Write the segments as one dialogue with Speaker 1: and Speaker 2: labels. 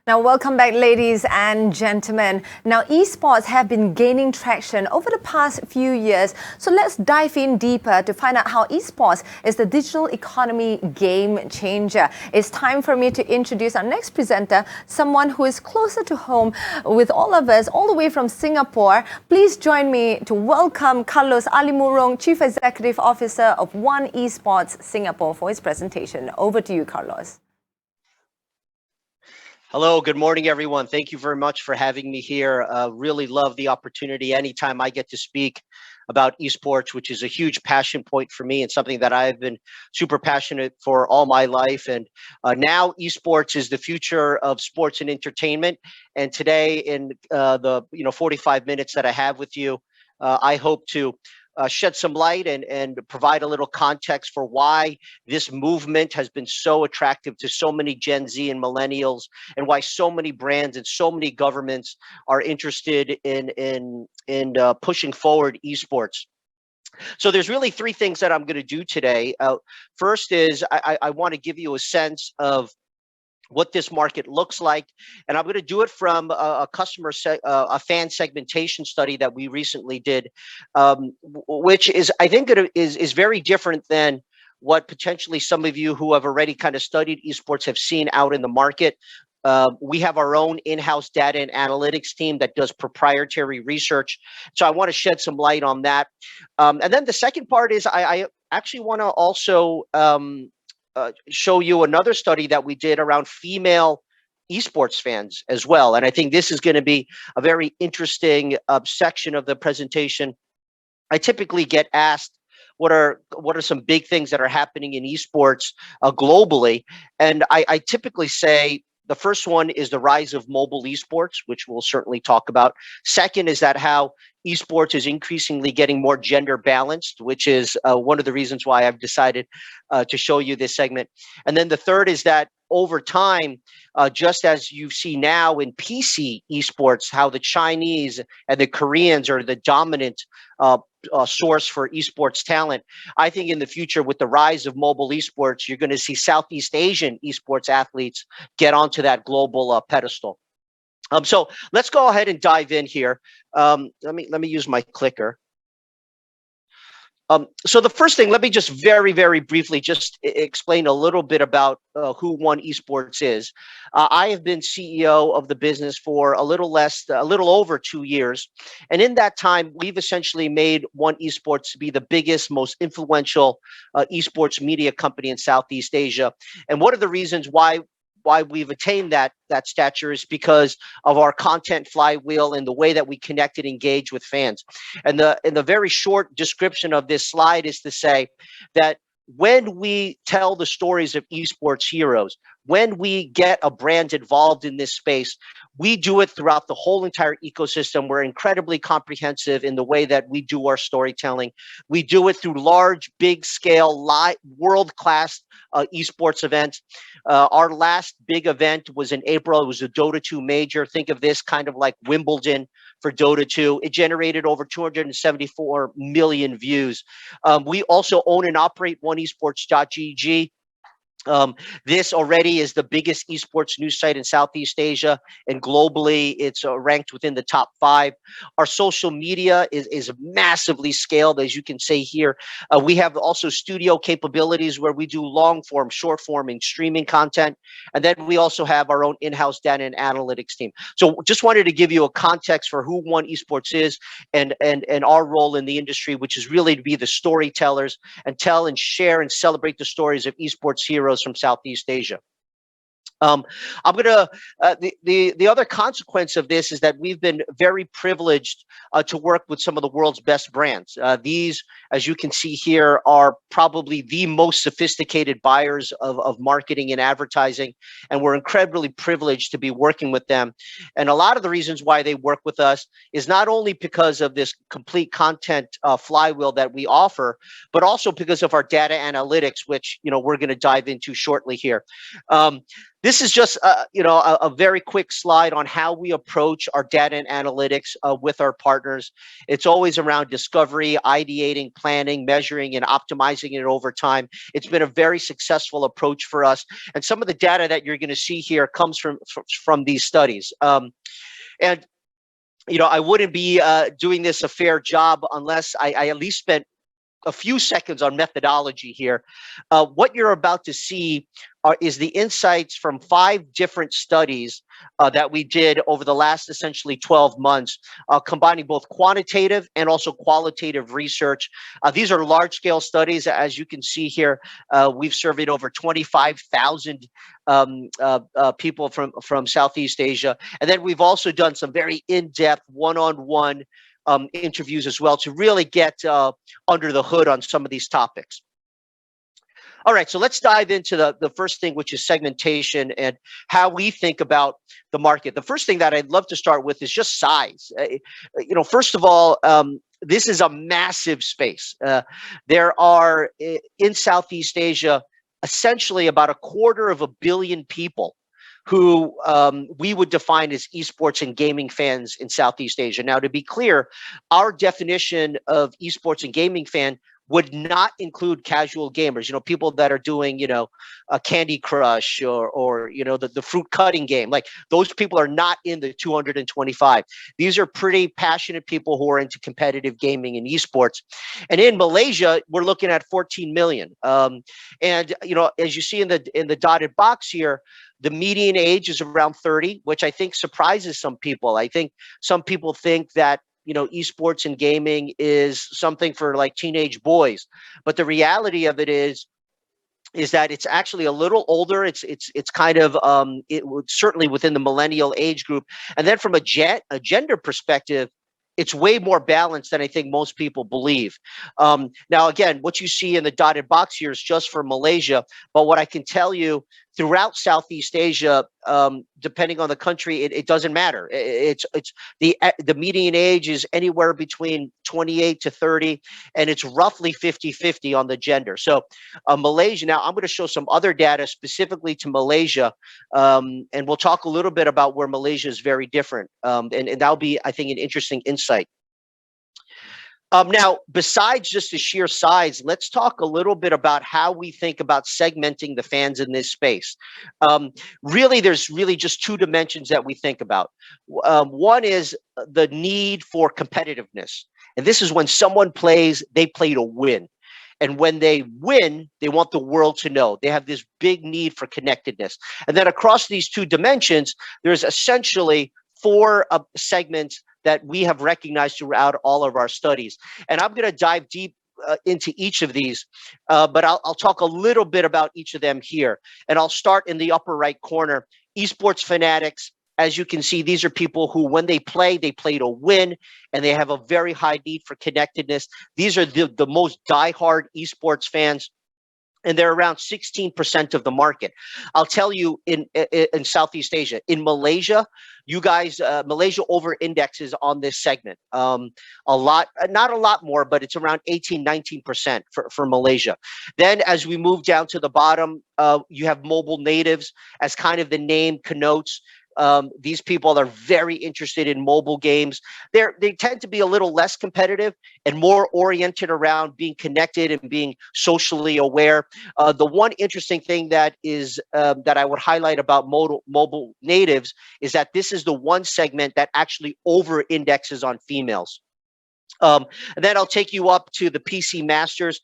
Speaker 1: Now, welcome back, ladies and gentlemen. Now, esports have been gaining traction over the past few years. So let's dive in deeper to find out how esports is the digital economy game changer. It's time for me to introduce our next presenter, someone who is closer to home with all of us, all the way from Singapore. Please join me to welcome Carlos Alimurung, Chief Executive Officer of One Esports Singapore, for his presentation. Over to you, Carlos.
Speaker 2: Hello, good morning, everyone. Thank you very much for having me here. Really love the opportunity anytime I get to speak about esports, which is a huge passion point for me and something that I've been super passionate for all my life. And now esports is the future of sports and entertainment. And today in the 45 minutes that I have with you, I hope to shed some light and provide a little context for why this movement has been so attractive to so many Gen Z and millennials, and why so many brands and so many governments are interested in pushing forward esports. So there's really three things that I'm going to do today. First is I want to give you a sense of what this market looks like, and I'm going to do it from a fan segmentation study that we recently did, which is, I think, is very different than what potentially some of you who have already kind of studied esports have seen out in the market. We have our own in-house data and analytics team that does proprietary research, so I want to shed some light on that. And then the second part is I actually want to also show you another study that we did around female esports fans as well. And I think this is going to be a very interesting section of the presentation. I typically get asked, what are some big things that are happening in esports globally? And I typically say, the first one is the rise of mobile esports, which we'll certainly talk about. Second is that how esports is increasingly getting more gender balanced, which is one of the reasons why I've decided to show you this segment. And then the third is that over time, just as you see now in PC esports, how the Chinese and the Koreans are the dominant source for esports talent, I think in the future, with the rise of mobile esports, you're going to see Southeast Asian esports athletes get onto that global pedestal. So let's go ahead and dive in here. Let me use my clicker. So the first thing, let me just very, very briefly just explain a little bit about who One Esports is. I have been CEO of the business for a little over 2 years. And in that time, we've essentially made One Esports to be the biggest, most influential esports media company in Southeast Asia. And one of the reasons why we've attained that stature is because of our content flywheel and the way that we connect and engage with fans. And the very short description of this slide is to say that when we tell the stories of esports heroes, when we get a brand involved in this space, we do it throughout the whole entire ecosystem. We're incredibly comprehensive in the way that we do our storytelling. We do it through large, big scale, live, world-class esports events. Our last big event was in April. It was a Dota 2 major. Think of this kind of like Wimbledon for Dota 2. It generated over 274 million views. We also own and operate OneEsports.gg. This already is the biggest esports news site in Southeast Asia, and globally it's ranked within the top 5. Our social media is massively scaled, as you can see here. We have also studio capabilities where we do long form, short form, and streaming content. And then we also have our own in-house data and analytics team. So just wanted to give you a context for who One Esports is and our role in the industry, which is really to be the storytellers and tell and share and celebrate the stories of esports heroes from Southeast Asia. I'm gonna the other consequence of this is that we've been very privileged to work with some of the world's best brands. These, as you can see here, are probably the most sophisticated buyers of marketing and advertising, and we're incredibly privileged to be working with them. And a lot of the reasons why they work with us is not only because of this complete content flywheel that we offer, but also because of our data analytics, which we're going to dive into shortly here. This is just, a very quick slide on how we approach our data and analytics with our partners. It's always around discovery, ideating, planning, measuring, and optimizing it over time. It's been a very successful approach for us. And some of the data that you're going to see here comes from these studies. And I wouldn't be doing this a fair job unless I at least spent a few seconds on methodology here. What you're about to see is the insights from 5 different studies that we did over the last essentially 12 months, combining both quantitative and also qualitative research. These are large-scale studies. As you can see here, we've surveyed over 25,000 people from Southeast Asia. And then we've also done some very in-depth one-on-one interviews as well to really get under the hood on some of these topics. All right, so let's dive into the first thing, which is segmentation and how we think about the market. The first thing that I'd love to start with is just size. First of all, this is a massive space. There are in Southeast Asia essentially about 250 million people who we would define as esports and gaming fans in Southeast Asia. Now, to be clear, our definition of esports and gaming fan would not include casual gamers, people that are doing, a Candy Crush or the fruit cutting game. Like, those people are not in the 225. These are pretty passionate people who are into competitive gaming and esports. And in Malaysia, we're looking at 14 million. And as you see in the dotted box here, the median age is around 30, which I think surprises some people. I think some people think that esports and gaming is something for like teenage boys, but the reality of it is that it's actually a little older. It's kind of certainly within the millennial age group, and then from a gender perspective, it's way more balanced than I think most people believe. Now, again, what you see in the dotted box here is just for Malaysia, but what I can tell you throughout Southeast Asia, depending on the country, it doesn't matter. It's the median age is anywhere between 28 to 30, and it's roughly 50-50 on the gender. So Malaysia, now I'm going to show some other data specifically to Malaysia, and we'll talk a little bit about where Malaysia is very different, and that'll be, I think, an interesting insight. Now, besides just the sheer size, let's talk a little bit about how we think about segmenting the fans in this space. Really, there's really just 2 dimensions that we think about. One is the need for competitiveness. And this is when someone plays, they play to win. And when they win, they want the world to know. They have this big need for connectedness. And then across these 2 dimensions, there's essentially 4 segments that we have recognized throughout all of our studies. And I'm going to dive deep into each of these, but I'll talk a little bit about each of them here. And I'll start in the upper right corner. Esports fanatics. As you can see, these are people who, when they play to win, and they have a very high need for connectedness. These are the most diehard esports fans, and they're around 16% of the market. I'll tell you, in Southeast Asia, in Malaysia, you guys, Malaysia over indexes on this segment. A lot, not a lot more, but it's around 18-19% for Malaysia. Then as we move down to the bottom, you have mobile natives, as kind of the name connotes. These people are very interested in mobile games. They tend to be a little less competitive and more oriented around being connected and being socially aware. The one interesting thing that I would highlight about mobile natives is that this is the one segment that actually over indexes on females. And then I'll take you up to the PC Masters.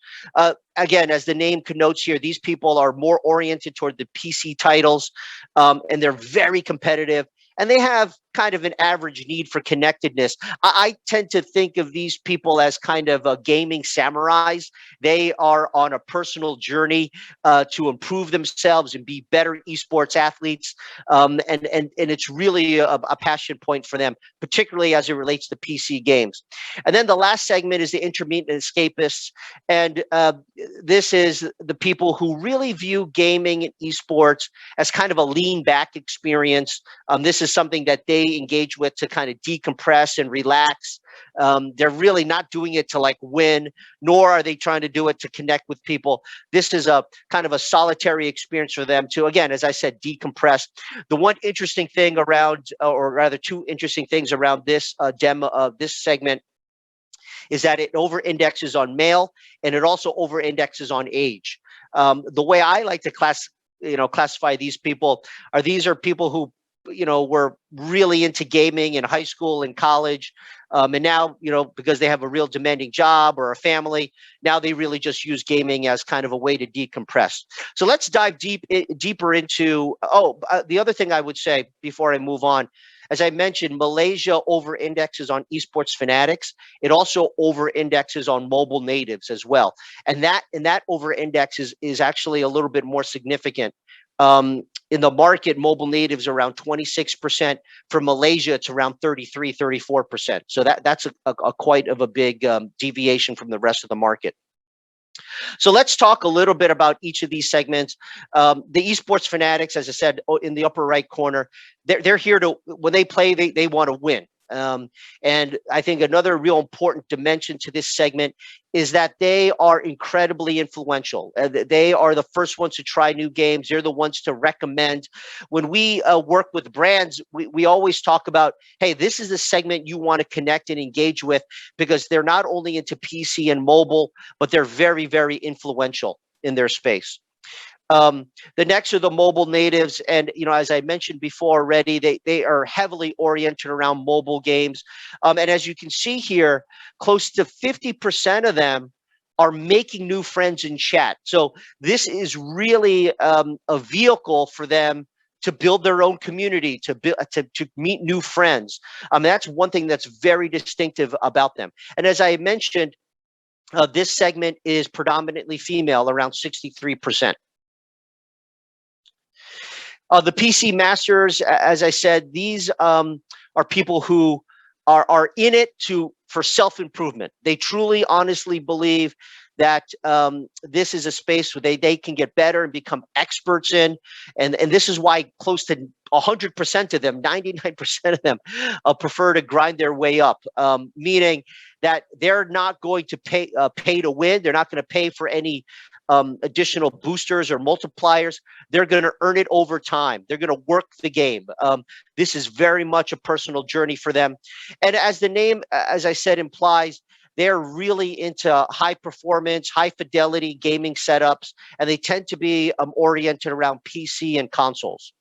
Speaker 2: Again, as the name connotes here, these people are more oriented toward the PC titles, and they're very competitive. And they have kind of an average need for connectedness. I tend to think of these people as kind of gaming samurais. They are on a personal journey to improve themselves and be better esports athletes. And it's really a passion point for them, particularly as it relates to PC games. And then the last segment is the intermittent escapists. And this is the people who really view gaming and esports as kind of a lean back experience. This is something that they they engage with to kind of decompress and relax. They're really not doing it to like win, nor are they trying to do it to connect with people. This is a kind of a solitary experience for them to, again, as I said, decompress. The one interesting thing around, or rather two interesting things around this demo of this segment, is that it over indexes on male and it also over indexes on age. The way I like to classify these people are, these are people who, were really into gaming in high school and college. And now, because they have a real demanding job or a family, now they really just use gaming as kind of a way to decompress. So let's dive deeper into, the other thing I would say before I move on, as I mentioned, Malaysia over indexes on esports fanatics. It also over indexes on mobile natives as well. And that over index is actually a little bit more significant. In the market, mobile natives around 26%. For Malaysia, it's around 33-34%. So that's a quite of a big deviation from the rest of the market. So let's talk a little bit about each of these segments. The esports fanatics, as I said, in the upper right corner, they're here to, when they play, they want to win. And I think another real important dimension to this segment is that they are incredibly influential. They are the first ones to try new games. They're the ones to recommend. When we work with brands, we always talk about, hey, this is the segment you want to connect and engage with, because they're not only into PC and mobile, but they're very, very influential in their space. The next are the mobile natives. And, as I mentioned before already, they are heavily oriented around mobile games. And as you can see here, close to 50% of them are making new friends in chat. So this is really a vehicle for them to build their own community, to meet new friends. That's one thing that's very distinctive about them. And as I mentioned, this segment is predominantly female, around 63%. The PC masters, as I said, these are people who are in it for self-improvement. They truly, honestly believe that this is a space where they can get better and become experts in. And this is why close to 100% of them, 99% of them, prefer to grind their way up, meaning that they're not going to pay to win. They're not going to pay for any additional boosters or multipliers. They're going to earn it over time. They're going to work the game. This is very much a personal journey for them. And as the name, as I said, implies, they're really into high performance, high fidelity gaming setups, and they tend to be oriented around PC and consoles.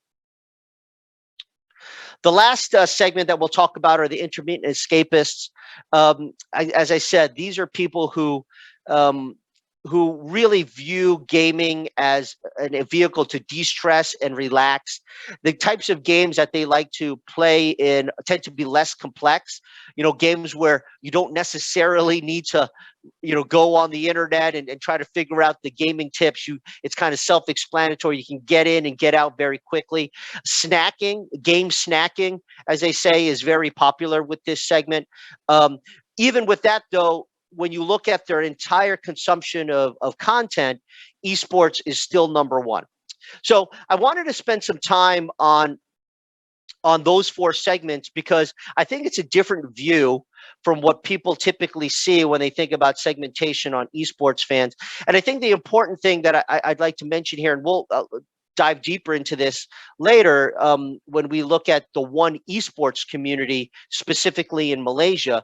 Speaker 2: The last segment that we'll talk about are the intermittent escapists. As I said, these are people who really view gaming as a vehicle to de-stress and relax. The types of games that they like to play in tend to be less complex. Games where you don't necessarily need to, go on the internet and try to figure out the gaming tips. It's kind of self-explanatory. You can get in and get out very quickly. Game snacking, as they say, is very popular with this segment. Even with that, though, when you look at their entire consumption of content, esports is still number one. So I wanted to spend some time on those four segments, because I think it's a different view from what people typically see when they think about segmentation on esports fans. And I think the important thing that I'd like to mention here, and we'll dive deeper into this later when we look at the one esports community, specifically in Malaysia,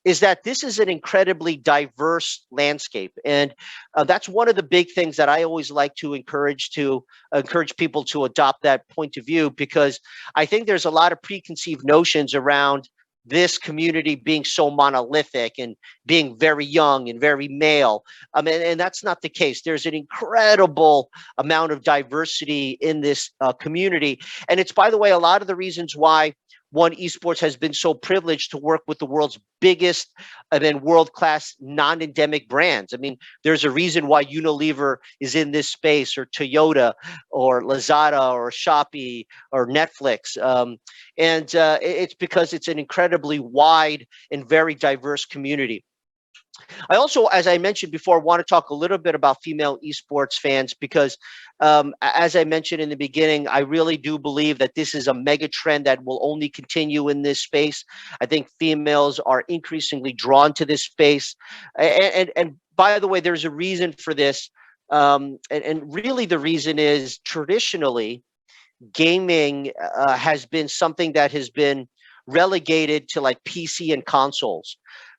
Speaker 2: is that this is an incredibly diverse landscape. And that's one of the big things that I always like to encourage people to adopt that point of view, because I think there's a lot of preconceived notions around this community being so monolithic and being very young and very male. And that's not the case. There's an incredible amount of diversity in this community. And it's, by the way, a lot of the reasons why One Esports has been so privileged to work with the world's biggest and world-class non-endemic brands. I mean, there's a reason why Unilever is in this space, or Toyota, or Lazada, or Shopee, or Netflix. It's because it's an incredibly wide and very diverse community. I also, as I mentioned before, want to talk a little bit about female esports fans because, as I mentioned in the beginning, I really do believe that this is a mega trend that will only continue in this space. I think females are increasingly drawn to this space, and by the way, there's a reason for this, and really the reason is traditionally gaming has been something that has been relegated to like PC and consoles.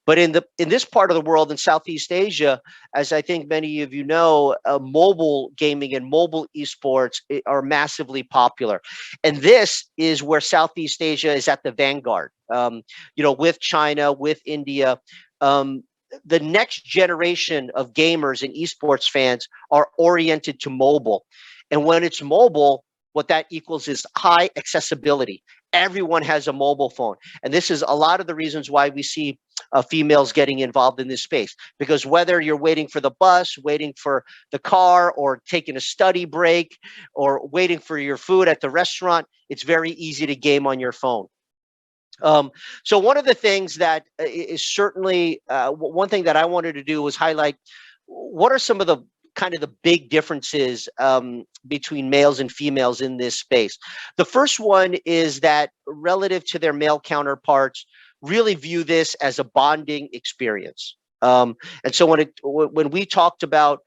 Speaker 2: But in this part of the world in Southeast Asia, as I think many of you know, mobile gaming and mobile esports are massively popular, and this is where Southeast Asia is at the vanguard. With China, with India. Um, the next generation of gamers and esports fans are oriented to mobile. And when it's mobile, what that equals is high accessibility. Everyone has a mobile phone. And this is a lot of the reasons why we see females getting involved in this space. Because whether you're waiting for the bus, waiting for the car, or taking a study break, or waiting for your food at the restaurant, it's very easy to game on your phone. So one of the things that is certainly one thing that I wanted to do was highlight what are some of the kind of the big differences between males and females in this space. The first one is that relative to their male counterparts, really view this as a bonding experience. And so when we talked about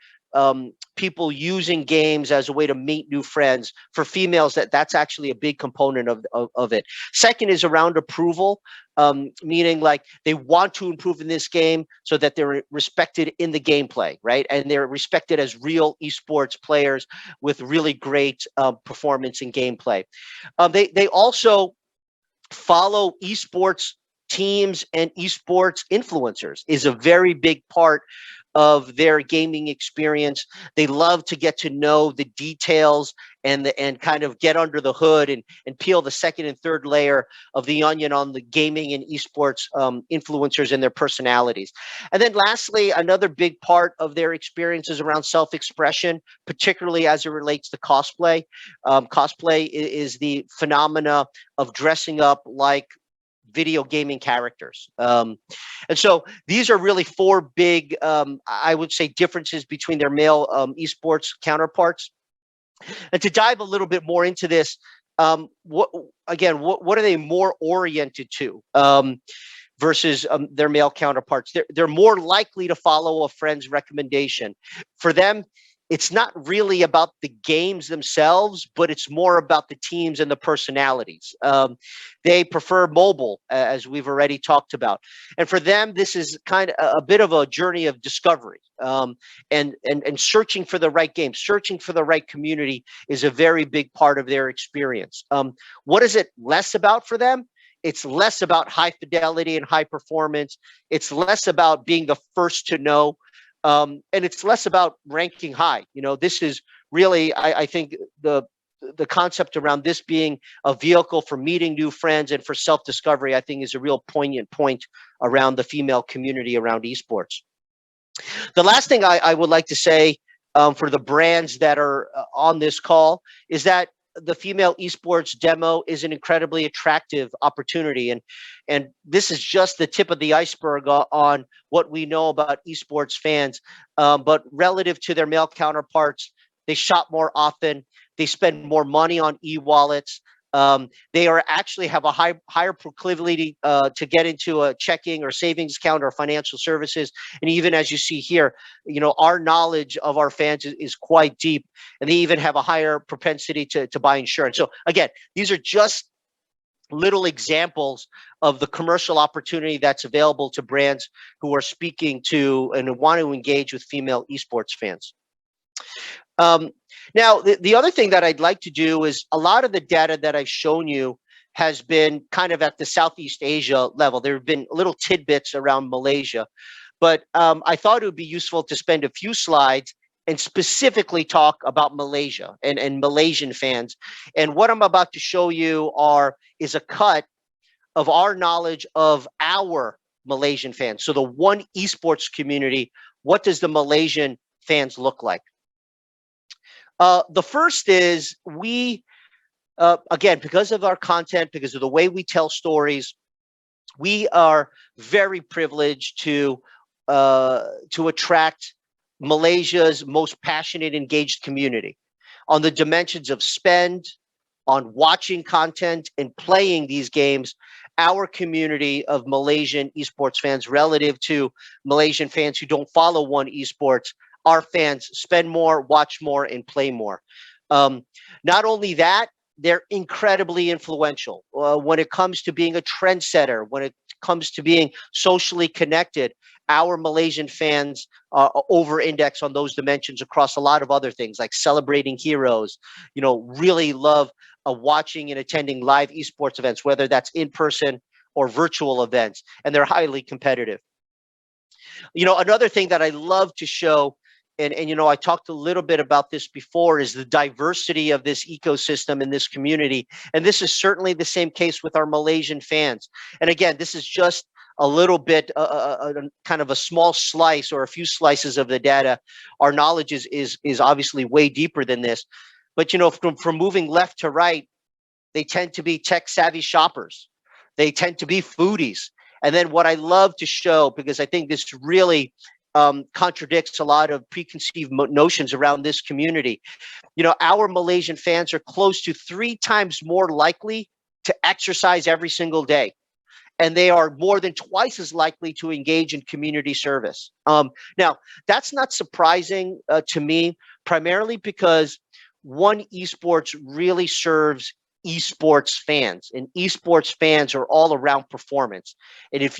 Speaker 2: people using games as a way to meet new friends, for females, that's actually a big component of it. Second is around approval, meaning like they want to improve in this game so that they're respected in the gameplay, right? And they're respected as real esports players with really great performance and gameplay. They also follow esports teams, and esports influencers is a very big part of their gaming experience. They love to get to know the details and kind of get under the hood and peel the second and third layer of the onion on the gaming and esports influencers and their personalities. And then lastly, another big part of their experience is around self-expression, particularly as it relates to cosplay. Cosplay is the phenomena of dressing up like video gaming characters. And so these are really four big, I would say, differences between their male esports counterparts. And to dive a little bit more into this, what are they more oriented to versus their male counterparts? They're more likely to follow a friend's recommendation. For them, it's not really about the games themselves, but it's more about the teams and the personalities. They prefer mobile, as we've already talked about. And for them, this is kind of a bit of a journey of discovery, and searching for the right game, searching for the right community is a very big part of their experience. What is it less about for them? It's less about high fidelity and high performance. It's less about being the first to know. And it's less about ranking high. This is really, I think, the concept around this being a vehicle for meeting new friends and for self-discovery, I think, is a real poignant point around the female community around esports. The last thing I would like to say for the brands that are on this call is that the female esports demo is an incredibly attractive opportunity. And this is just the tip of the iceberg on what we know about esports fans. But relative to their male counterparts, they shop more often. They spend more money on e-wallets. They are actually have a higher proclivity to get into a checking or savings account or financial services. And even as you see here, our knowledge of our fans is quite deep, and they even have a higher propensity to buy insurance. So again, these are just little examples of the commercial opportunity that's available to brands who are speaking to and want to engage with female esports fans. Now, the other thing that I'd like to do is a lot of the data that I've shown you has been kind of at the Southeast Asia level. There have been little tidbits around Malaysia, but I thought it would be useful to spend a few slides and specifically talk about Malaysia and Malaysian fans. And what I'm about to show you is a cut of our knowledge of our Malaysian fans. So the one esports community, what does the Malaysian fans look like? The first is we, again, because of our content, because of the way we tell stories, we are very privileged to to attract Malaysia's most passionate, engaged community on the dimensions of spend, on watching content and playing these games. Our community of Malaysian esports fans relative to Malaysian fans who don't follow one esports, our fans spend more, watch more, and play more. Not only that, they're incredibly influential when it comes to being a trendsetter, when it comes to being socially connected. Our Malaysian fans over-index on those dimensions across a lot of other things like celebrating heroes, really love watching and attending live esports events, whether that's in person or virtual events, and they're highly competitive. Another thing that I love to show, and I talked a little bit about this before, is the diversity of this ecosystem in this community. And this is certainly the same case with our Malaysian fans. And again, this is just a little bit, kind of a small slice or a few slices of the data. Our knowledge is obviously way deeper than this. But from moving left to right, they tend to be tech savvy shoppers. They tend to be foodies. And then what I love to show, because I think this really contradicts a lot of preconceived notions around this community. Our Malaysian fans are close to 3 times more likely to exercise every single day. And they are more than twice as likely to engage in community service. Now, that's not surprising to me, primarily because one esports really serves esports fans, and esports fans are all around performance. And if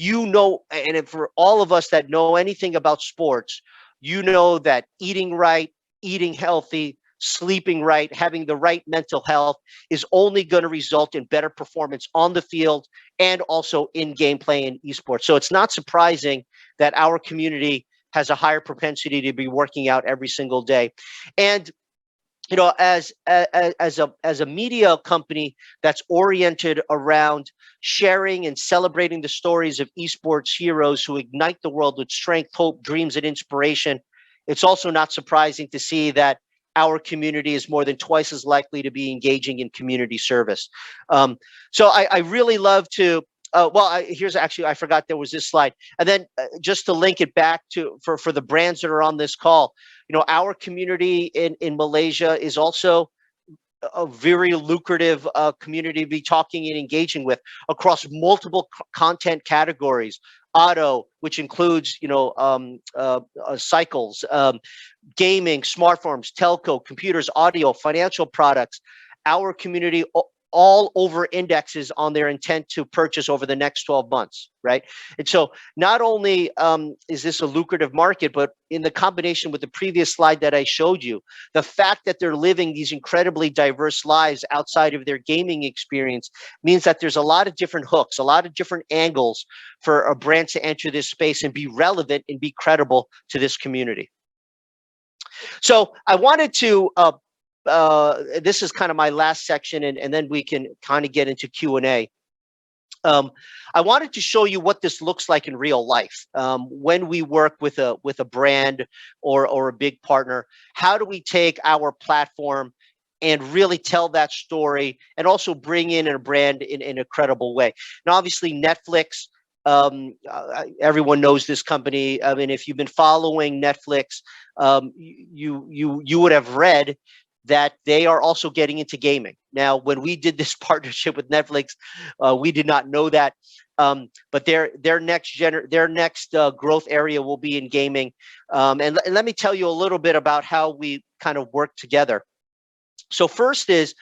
Speaker 2: for all of us that know anything about sports, that eating right, eating healthy, sleeping right, having the right mental health is only going to result in better performance on the field and also in gameplay in esports. So it's not surprising that our community has a higher propensity to be working out every single day. And as a media company that's oriented around sharing and celebrating the stories of esports heroes who ignite the world with strength, hope, dreams, and inspiration, it's also not surprising to see that our community is more than twice as likely to be engaging in community service. So I really love to. Here's actually, I forgot there was this slide. And then just to link it back for the brands that are on this call, our community in Malaysia is also a very lucrative community to be talking and engaging with across multiple content categories. Auto, which includes, cycles, gaming, smartphones, telco, computers, audio, financial products. Our community all over indexes on their intent to purchase over the next 12 months, right? And so not only is this a lucrative market, but in the combination with the previous slide that I showed you, the fact that they're living these incredibly diverse lives outside of their gaming experience means that there's a lot of different hooks, a lot of different angles for a brand to enter this space and be relevant and be credible to this community. So I wanted to this is kind of my last section, and then we can kind of get into Q&A. I wanted to show you what this looks like in real life. When we work with a brand or a big partner, how do we take our platform and really tell that story and also bring in a brand in a credible way? Now, obviously, Netflix, everyone knows this company. I mean, if you've been following Netflix, you would have read that they are also getting into gaming. Now, when we did this partnership with Netflix, we did not know that, but their next growth area will be in gaming. And let me tell you a little bit about how we kind of work together. So first is,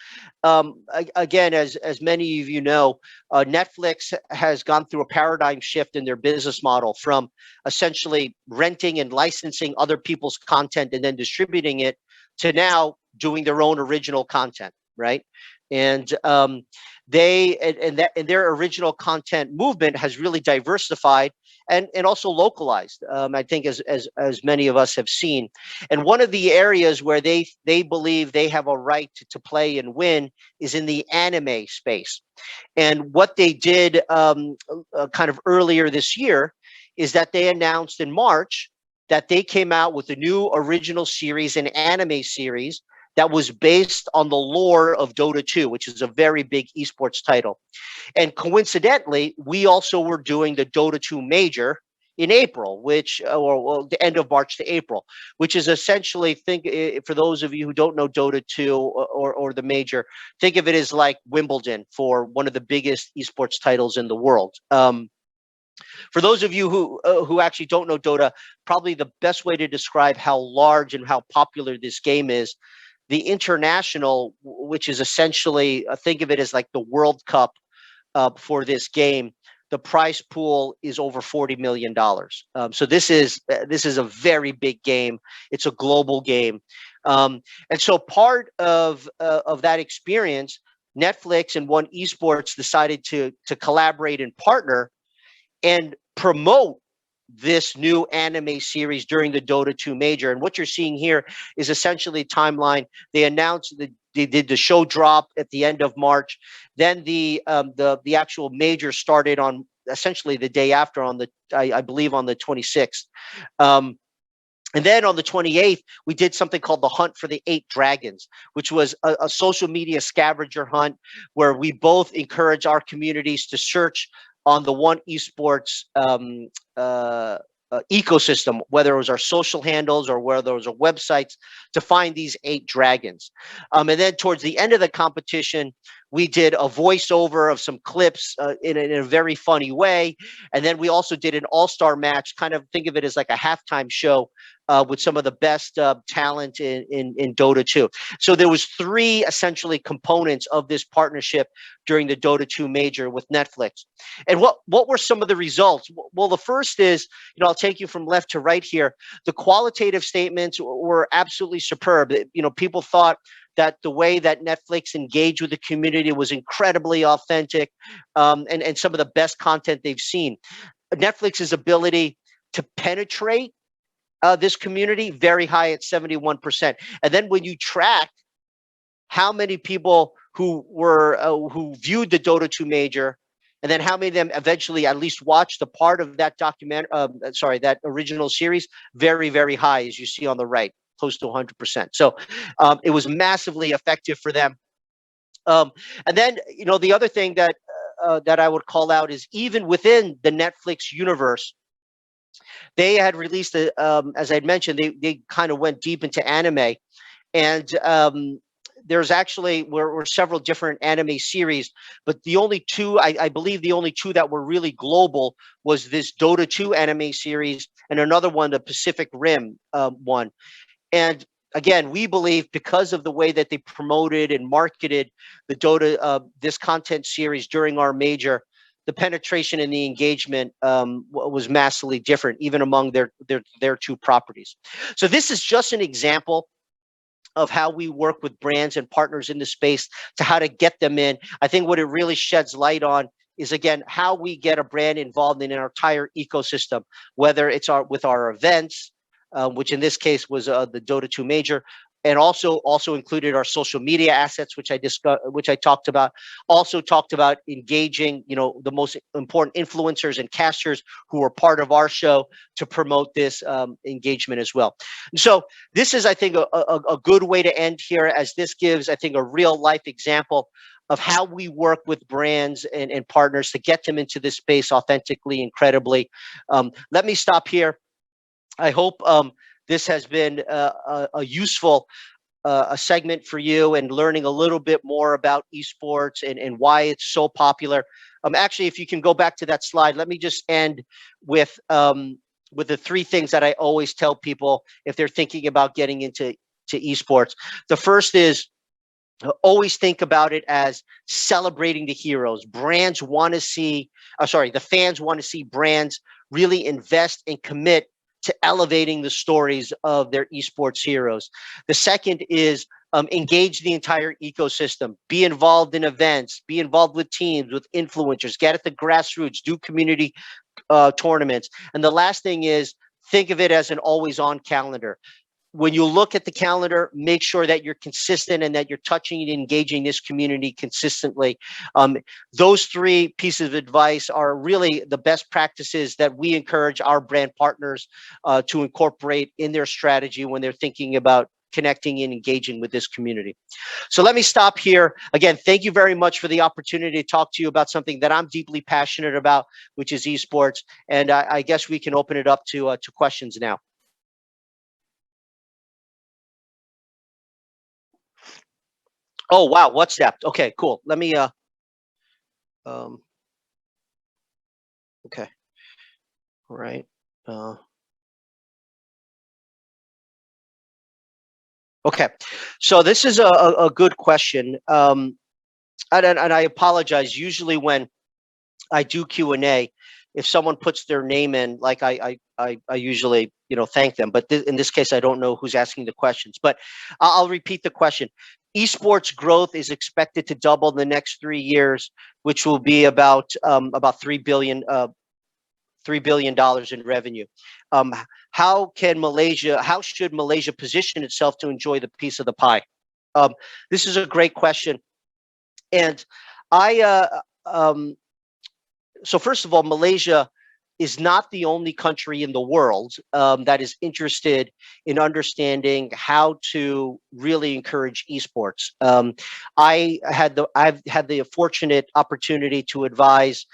Speaker 2: again, as many of you know, Netflix has gone through a paradigm shift in their business model from essentially renting and licensing other people's content and then distributing it to now doing their own original content, right? And their original content movement has really diversified and also localized. I think as many of us have seen. And one of the areas where they believe they have a right to play and win is in the anime space. And what they did kind of earlier this year is that they announced in March that they came out with a new original series, an anime series that was based on the lore of Dota 2, which is a very big esports title. And coincidentally, we also were doing the Dota 2 major in April, which or the end of March to April, which is essentially, for those of you who don't know Dota 2 or the major, think of it as like Wimbledon for one of the biggest esports titles in the world. For those of you who actually don't know Dota, probably the best way to describe how large and how popular this game is, the international, which is essentially, think of it as like the World Cup for this game. The prize pool is over $40 million. So this is a very big game. It's a global game, and so part of that experience, Netflix and One Esports decided to collaborate and partner and promote this new anime series during the Dota 2 major. And what you're seeing here is essentially a timeline. They announced that they did the show drop at the end of March. Then the actual major started on essentially the day after, on the I believe on the 26th. And then on the 28th, we did something called the Hunt for the 8 Dragons, which was a social media scavenger hunt where we both encourage our communities to search on the One Esports ecosystem, whether it was our social handles or whether it was our websites, to find these 8 dragons. And then towards the end of the competition, we did a voiceover of some clips in a very funny way. And then we also did an all-star match, kind of think of it as like a halftime show with some of the best talent in Dota 2. So there was 3 essentially components of this partnership during the Dota 2 major with Netflix. And what were some of the results? Well, the first is, I'll take you from left to right here. The qualitative statements were absolutely superb. People thought that the way that Netflix engaged with the community was incredibly authentic, and some of the best content they've seen. Netflix's ability to penetrate this community, very high at 71%. And then when you track how many people who viewed the Dota 2 major, and then how many of them eventually at least watched a part of that that original series, very, very high, as you see on the right, close to 100%. So it was massively effective for them. And then, the other thing that I would call out is, even within the Netflix universe, they had released, as I'd mentioned, they kind of went deep into anime, and there's actually were several different anime series, but the only 2, I believe the only 2 that were really global was this Dota 2 anime series and another one, the Pacific Rim one. And again, we believe, because of the way that they promoted and marketed the Dota, this content series during our major, the penetration and the engagement was massively different, even among their 2 properties. So this is just an example of how we work with brands and partners in the space to how to get them in. I think what it really sheds light on is, again, how we get a brand involved in our entire ecosystem, whether it's with our events, which in this case was the Dota 2 major, and also included our social media assets, which I talked about. Also talked about engaging, the most important influencers and casters who are part of our show to promote this engagement as well. And so this is, I think, a good way to end here, as this gives, I think, a real life example of how we work with brands and partners to get them into this space authentically, incredibly. Let me stop here. I hope this has been a useful a segment for you, and learning a little bit more about esports and why it's so popular. Actually, if you can go back to that slide, let me just end with the 3 things that I always tell people if they're thinking about getting into esports. The first is, always think about it as celebrating the heroes. Brands want to see, the fans want to see brands really invest and commit to elevating the stories of their esports heroes. The second is, engage the entire ecosystem. Be involved in events. Be involved with teams, with influencers. Get at the grassroots. Do community tournaments. And the last thing is, think of it as an always-on calendar. When you look at the calendar, make sure that you're consistent and that you're touching and engaging this community consistently. Those 3 pieces of advice are really the best practices that we encourage our brand partners to incorporate in their strategy when they're thinking about connecting and engaging with this community. So let me stop here. Again, thank you very much for the opportunity to talk to you about something that I'm deeply passionate about, which is esports. And I guess we can open it up to questions now. Oh, wow. WhatsApp. Okay, cool. Let me, okay. All right. Okay. So this is a good question. And I apologize. Usually when I do Q&A, if someone puts their name in, like I usually, thank them. But in this case, I don't know who's asking the questions. But I'll repeat the question. Esports growth is expected to double in the next 3 years, which will be about $3 billion in revenue. How should Malaysia position itself to enjoy the piece of the pie? This is a great question, and so first of all, Malaysia is not the only country in the world that is interested in understanding how to really encourage esports. I've had the fortunate opportunity to advise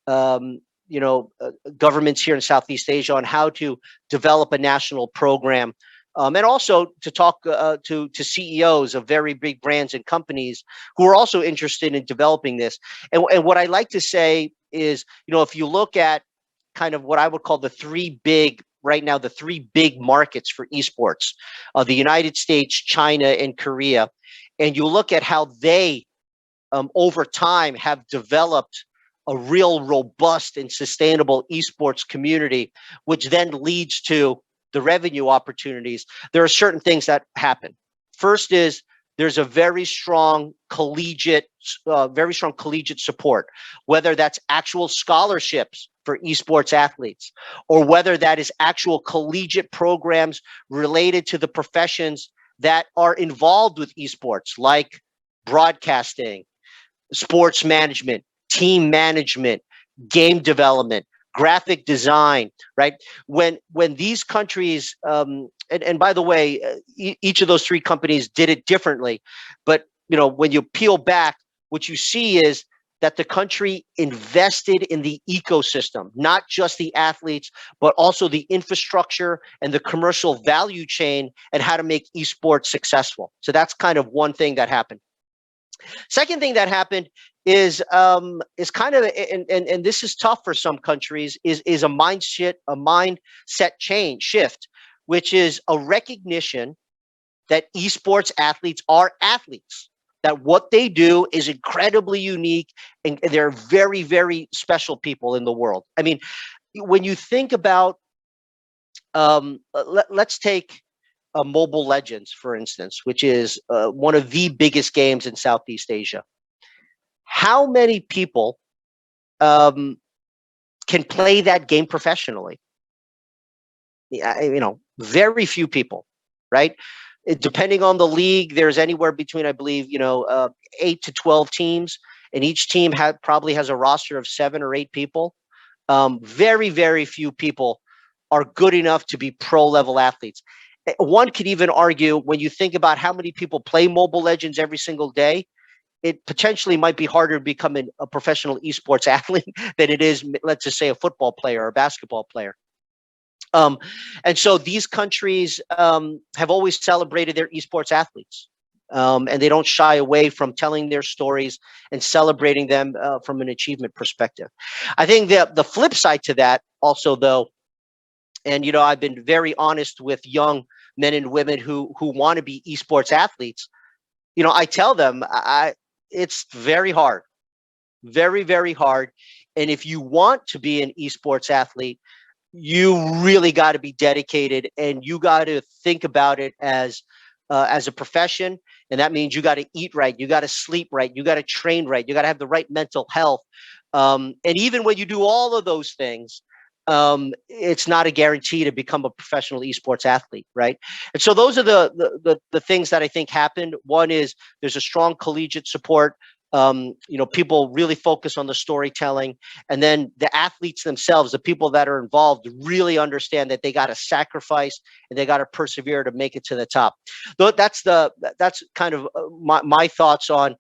Speaker 2: governments here in Southeast Asia on how to develop a national program, and also to talk to CEOs of very big brands and companies who are also interested in developing this. And what I like to say is, if you look at kind of what I would call the three big markets for esports, the United States, China, and Korea, and you look at how they over time have developed a real robust and sustainable esports community, which then leads to the revenue opportunities. There are certain things that happen. First is there's a very strong collegiate support, whether that's actual scholarships for esports athletes, or whether that is actual collegiate programs related to the professions that are involved with esports, like broadcasting, sports management, team management, game development, graphic design, right? When these countries, and by the way, each of those three companies did it differently, but when you peel back, what you see is that the country invested in the ecosystem, not just the athletes, but also the infrastructure and the commercial value chain and how to make esports successful. So that's kind of one thing that happened. Second thing that happened is kind of, and this is tough for some countries, is a mindset shift, which is a recognition that esports athletes are athletes, that what they do is incredibly unique, and they're very, very special people in the world. I mean, when you think about, let's take Mobile Legends, for instance, which is one of the biggest games in Southeast Asia. How many people can play that game professionally? Very few people, right? Depending on the league, there's anywhere between, I believe, 8 to 12 teams, and each team probably has a roster of 7 or 8 people. Very, very few people are good enough to be pro-level athletes. One could even argue, when you think about how many people play Mobile Legends every single day, it potentially might be harder to become a professional esports athlete than it is, let's just say, a football player or a basketball player. And so these countries have always celebrated their esports athletes, and they don't shy away from telling their stories and celebrating them from an achievement perspective. I think the flip side to that also, though, and I've been very honest with young men and women who want to be esports athletes. I tell them it's very hard, very, very hard. And if you want to be an esports athlete, you really got to be dedicated, and you got to think about it as a profession. And that means you got to eat right, you got to sleep right, you got to train right, you got to have the right mental health. And even when you do all of those things, it's not a guarantee to become a professional esports athlete, right? And so those are the things that I think happened. One is there's a strong collegiate support. People really focus on the storytelling, and then the athletes themselves, the people that are involved, really understand that they got to sacrifice and they got to persevere to make it to the top. Though that's kind of my thoughts on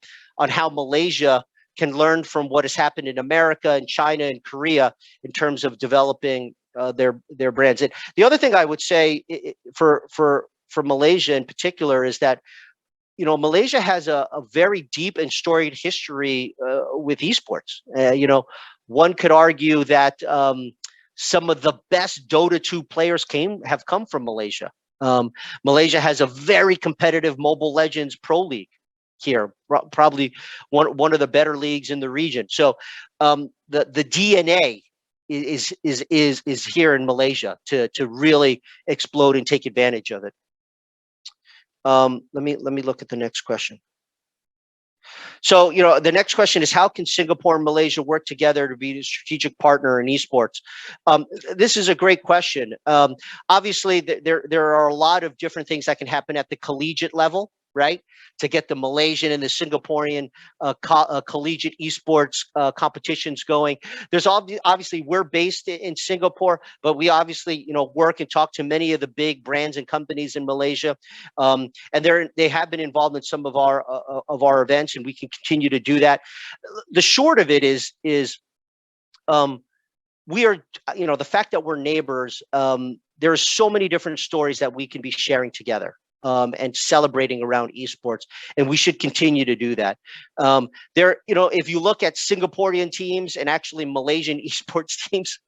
Speaker 2: how Malaysia can learn from what has happened in America and China and Korea in terms of developing their brands. And the other thing I would say for Malaysia in particular is that Malaysia has a very deep and storied history with esports. One could argue that some of the best Dota 2 players have come from Malaysia. Malaysia has a very competitive Mobile Legends Pro League here, probably one of the better leagues in the region. So the DNA is here in Malaysia to really explode and take advantage of it. Let me look at the next question. So, the next question is, how can Singapore and Malaysia work together to be a strategic partner in esports? This is a great question. Obviously, there are a lot of different things that can happen at the collegiate level, right? To get the Malaysian and the Singaporean collegiate esports competitions going. There's obviously, we're based in Singapore, but we obviously, work and talk to many of the big brands and companies in Malaysia. And they have been involved in some of our events, and we can continue to do that. The short of it is we are, the fact that we're neighbors, there are so many different stories that we can be sharing together. And celebrating around esports, and we should continue to do that. If you look at Singaporean teams and actually Malaysian esports teams,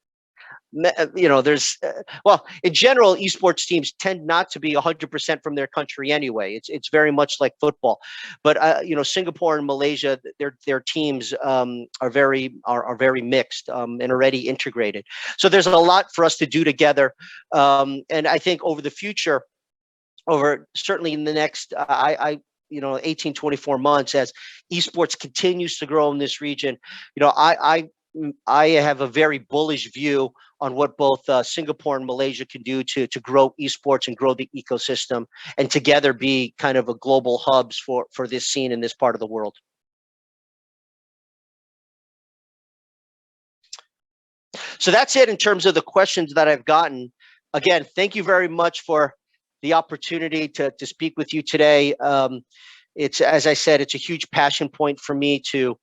Speaker 2: there's in general, esports teams tend not to be 100% from their country anyway. It's very much like football, but Singapore and Malaysia, their teams are very mixed and already integrated. So there's a lot for us to do together, and I think over the future. Certainly in the next 18, 24 months, as esports continues to grow in this region, I have a very bullish view on what both Singapore and Malaysia can do to grow esports and grow the ecosystem, and together be kind of a global hubs for this scene in this part of the world. So that's it in terms of the questions that I've gotten. Again, thank you very much for the opportunity to speak with you today. It's, as I said, it's a huge passion point for me to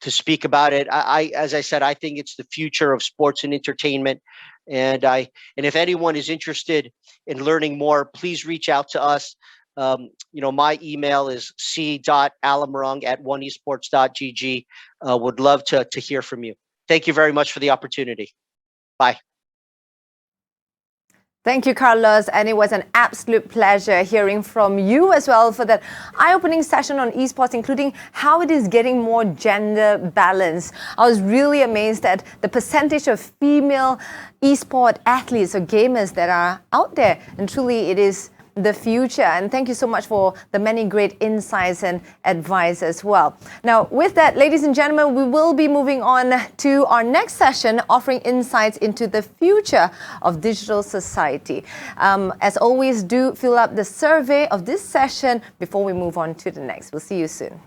Speaker 2: speak about it. As I said, I think it's the future of sports and entertainment. And if anyone is interested in learning more, please reach out to us. My email is c.alimurung@oneesports.gg. Would love to hear from you. Thank you very much for the opportunity. Bye.
Speaker 1: Thank you, Carlos, and it was an absolute pleasure hearing from you as well for that eye-opening session on esports, including how it is getting more gender balance. I was really amazed at the percentage of female esport athletes or gamers that are out there, and truly it is the future. And thank you so much for the many great insights and advice as well. Now, with that, ladies and gentlemen, we will be moving on to our next session, offering insights into the future of digital society. As always, do fill up the survey of this session before we move on to the next. We'll see you soon.